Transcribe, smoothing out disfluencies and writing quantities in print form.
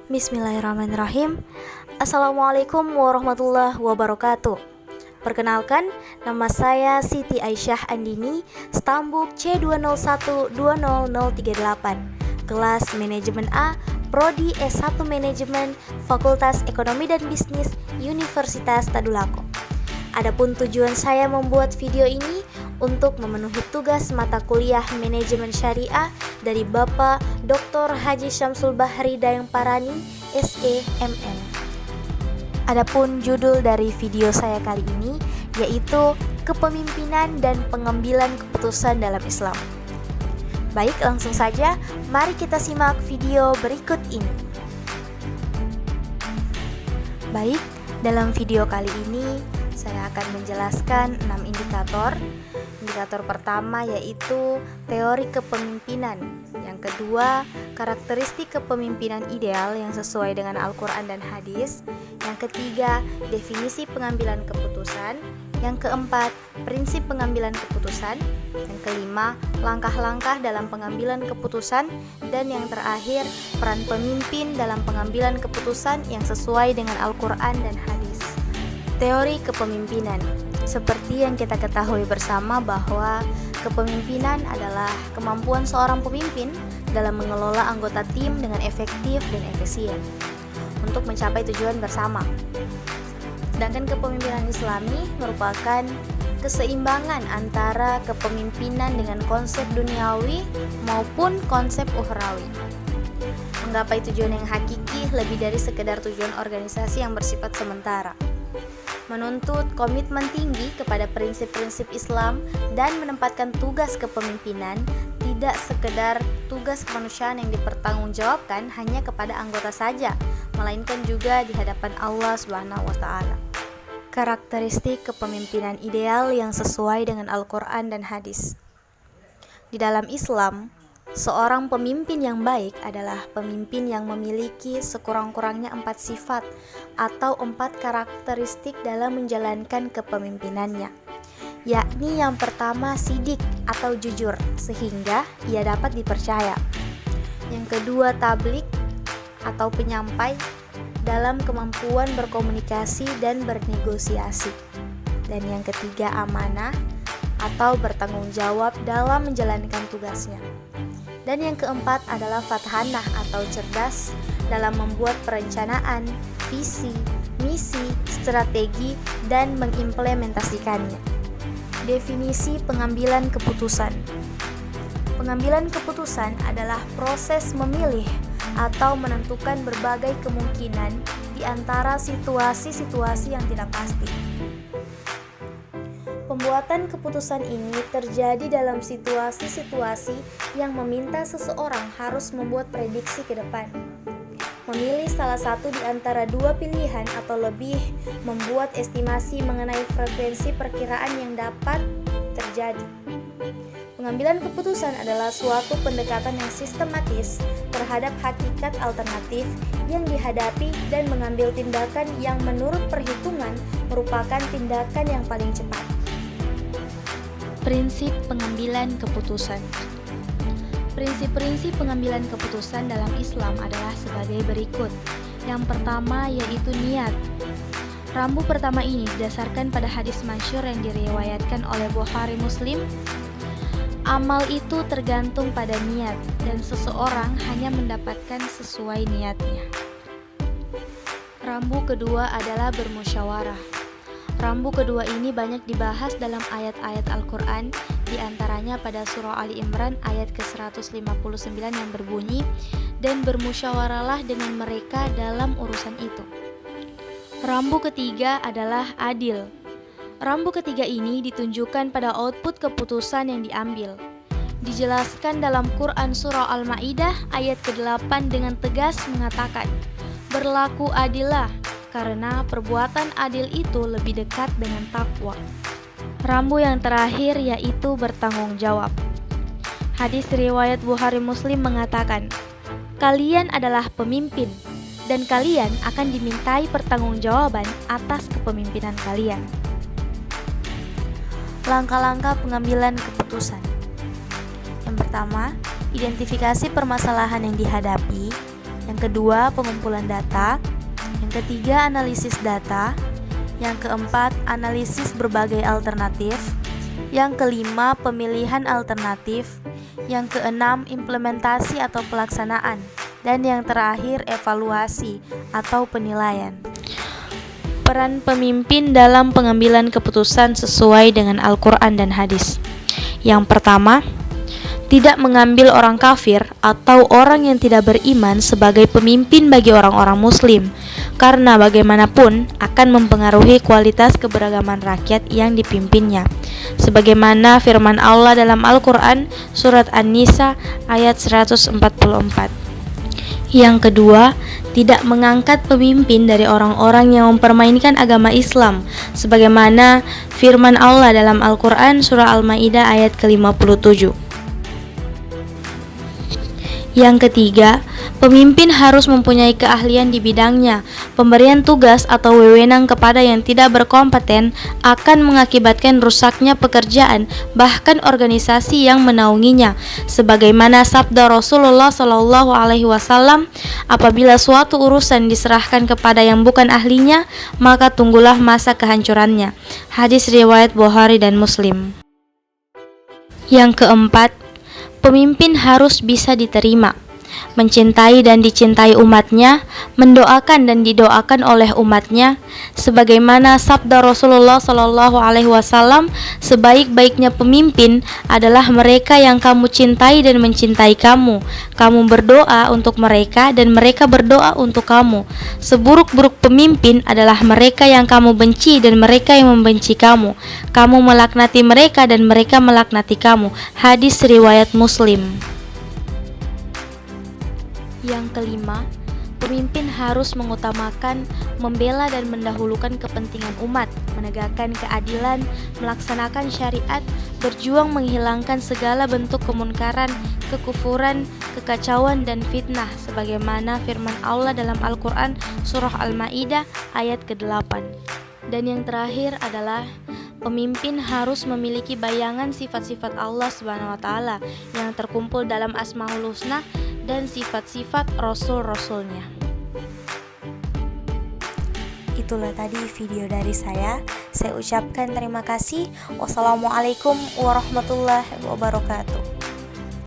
Bismillahirrahmanirrahim. Assalamualaikum warahmatullahi wabarakatuh. Perkenalkan, nama saya Siti Aisyah Andini, Stambuk C201-20038, kelas Manajemen A, Prodi S1 Manajemen, Fakultas Ekonomi dan Bisnis, Universitas Tadulako. Adapun tujuan saya membuat video ini untuk memenuhi tugas mata kuliah Manajemen Syariah dari Bapak Dr. Haji Syamsul Bahri Dayangparani, SEMM. Adapun judul dari video saya kali ini yaitu Kepemimpinan dan Pengambilan Keputusan dalam Islam. Baik, langsung saja mari kita simak video berikut ini. Baik, dalam video kali ini saya akan menjelaskan 6 indikator. Indikator pertama yaitu teori kepemimpinan. Yang kedua, karakteristik kepemimpinan ideal yang sesuai dengan Al-Quran dan hadis. Yang ketiga, definisi pengambilan keputusan. Yang keempat, prinsip pengambilan keputusan. Yang kelima, langkah-langkah dalam pengambilan keputusan. Dan yang terakhir, peran pemimpin dalam pengambilan keputusan yang sesuai dengan Al-Quran dan hadis. Teori kepemimpinan. Seperti yang kita ketahui bersama bahwa kepemimpinan adalah kemampuan seorang pemimpin dalam mengelola anggota tim dengan efektif dan efisien untuk mencapai tujuan bersama. Sedangkan kepemimpinan Islami merupakan keseimbangan antara kepemimpinan dengan konsep duniawi maupun konsep ukhrawi. Menggapai tujuan yang hakiki lebih dari sekedar tujuan organisasi yang bersifat sementara. Menuntut komitmen tinggi kepada prinsip-prinsip Islam dan menempatkan tugas kepemimpinan tidak sekedar tugas kemanusiaan yang dipertanggungjawabkan hanya kepada anggota saja, melainkan juga di hadapan Allah Subhanahu wa taala. Karakteristik kepemimpinan ideal yang sesuai dengan Al-Quran dan hadis. Di dalam Islam, seorang pemimpin yang baik adalah pemimpin yang memiliki sekurang-kurangnya 4 sifat atau 4 karakteristik dalam menjalankan kepemimpinannya, yakni yang pertama sidik atau jujur sehingga ia dapat dipercaya. Yang kedua tablik atau penyampai dalam kemampuan berkomunikasi dan bernegosiasi. Dan yang ketiga amanah atau bertanggung jawab dalam menjalankan tugasnya. Dan yang keempat adalah fathanah atau cerdas dalam membuat perencanaan, visi, misi, strategi, dan mengimplementasikannya. Definisi pengambilan keputusan. Pengambilan keputusan adalah proses memilih atau menentukan berbagai kemungkinan di antara situasi-situasi yang tidak pasti. Pembuatan keputusan ini terjadi dalam situasi-situasi yang meminta seseorang harus membuat prediksi ke depan. Memilih salah satu di antara dua pilihan atau lebih, membuat estimasi mengenai frekuensi perkiraan yang dapat terjadi. Pengambilan keputusan adalah suatu pendekatan yang sistematis terhadap hakikat alternatif yang dihadapi dan mengambil tindakan yang menurut perhitungan merupakan tindakan yang paling cepat. Prinsip pengambilan keputusan. Prinsip-prinsip pengambilan keputusan dalam Islam adalah sebagai berikut. Yang pertama yaitu niat. Rambu pertama ini didasarkan pada hadis masyhur yang diriwayatkan oleh Bukhari Muslim. Amal itu tergantung pada niat dan seseorang hanya mendapatkan sesuai niatnya. Rambu kedua adalah bermusyawarah. Rambu kedua ini banyak dibahas dalam ayat-ayat Al-Quran, diantaranya pada surah Ali Imran ayat ke-159 yang berbunyi, dan bermusyawarahlah dengan mereka dalam urusan itu. Rambu ketiga adalah adil. Rambu ketiga ini ditunjukkan pada output keputusan yang diambil. Dijelaskan dalam Quran surah Al-Ma'idah ayat ke-8 dengan tegas mengatakan, berlaku adillah, karena perbuatan adil itu lebih dekat dengan takwa. Rambu yang terakhir yaitu bertanggung jawab. Hadis riwayat Bukhari Muslim mengatakan, kalian adalah pemimpin dan kalian akan dimintai pertanggungjawaban atas kepemimpinan kalian. Langkah-langkah pengambilan keputusan. Yang pertama, identifikasi permasalahan yang dihadapi. Yang kedua, pengumpulan data. Yang ketiga, analisis data. Yang keempat, analisis berbagai alternatif. Yang kelima, pemilihan alternatif. Yang keenam, implementasi atau pelaksanaan. Dan yang terakhir, evaluasi atau penilaian. Peran pemimpin dalam pengambilan keputusan sesuai dengan Al-Quran dan hadis. Yang pertama, tidak mengambil orang kafir atau orang yang tidak beriman sebagai pemimpin bagi orang-orang muslim, karena bagaimanapun akan mempengaruhi kualitas keberagaman rakyat yang dipimpinnya. Sebagaimana firman Allah dalam Al-Quran surat An-Nisa ayat 144. Yang kedua, tidak mengangkat pemimpin dari orang-orang yang mempermainkan agama Islam, sebagaimana firman Allah dalam Al-Quran surah Al-Maidah ayat ke-57. Yang ketiga, pemimpin harus mempunyai keahlian di bidangnya. Pemberian tugas atau wewenang kepada yang tidak berkompeten akan mengakibatkan rusaknya pekerjaan, bahkan organisasi yang menaunginya. Sebagaimana sabda Rasulullah SAW, apabila suatu urusan diserahkan kepada yang bukan ahlinya, maka tunggulah masa kehancurannya. Hadis riwayat Bukhari dan Muslim. Yang keempat, pemimpin harus bisa diterima, mencintai dan dicintai umatnya, mendoakan dan didoakan oleh umatnya, sebagaimana sabda Rasulullah SAW, sebaik-baiknya pemimpin adalah mereka yang kamu cintai dan mencintai kamu. Kamu berdoa untuk mereka dan mereka berdoa untuk kamu. Seburuk-buruk pemimpin adalah mereka yang kamu benci dan mereka yang membenci kamu. Kamu melaknati mereka dan mereka melaknati kamu. Hadis riwayat Muslim. Yang kelima, pemimpin harus mengutamakan, membela dan mendahulukan kepentingan umat, menegakkan keadilan, melaksanakan syariat, berjuang menghilangkan segala bentuk kemunkaran, kekufuran, kekacauan dan fitnah, sebagaimana firman Allah dalam Al-Quran surah Al-Maidah ayat ke-8. Dan yang terakhir adalah pemimpin harus memiliki bayangan sifat-sifat Allah Subhanahu wa taala yang terkumpul dalam Asmaul Husna dan sifat-sifat Rasul-Rasulnya. Itulah tadi video dari saya. Saya ucapkan terima kasih. Wassalamualaikum warahmatullahi wabarakatuh.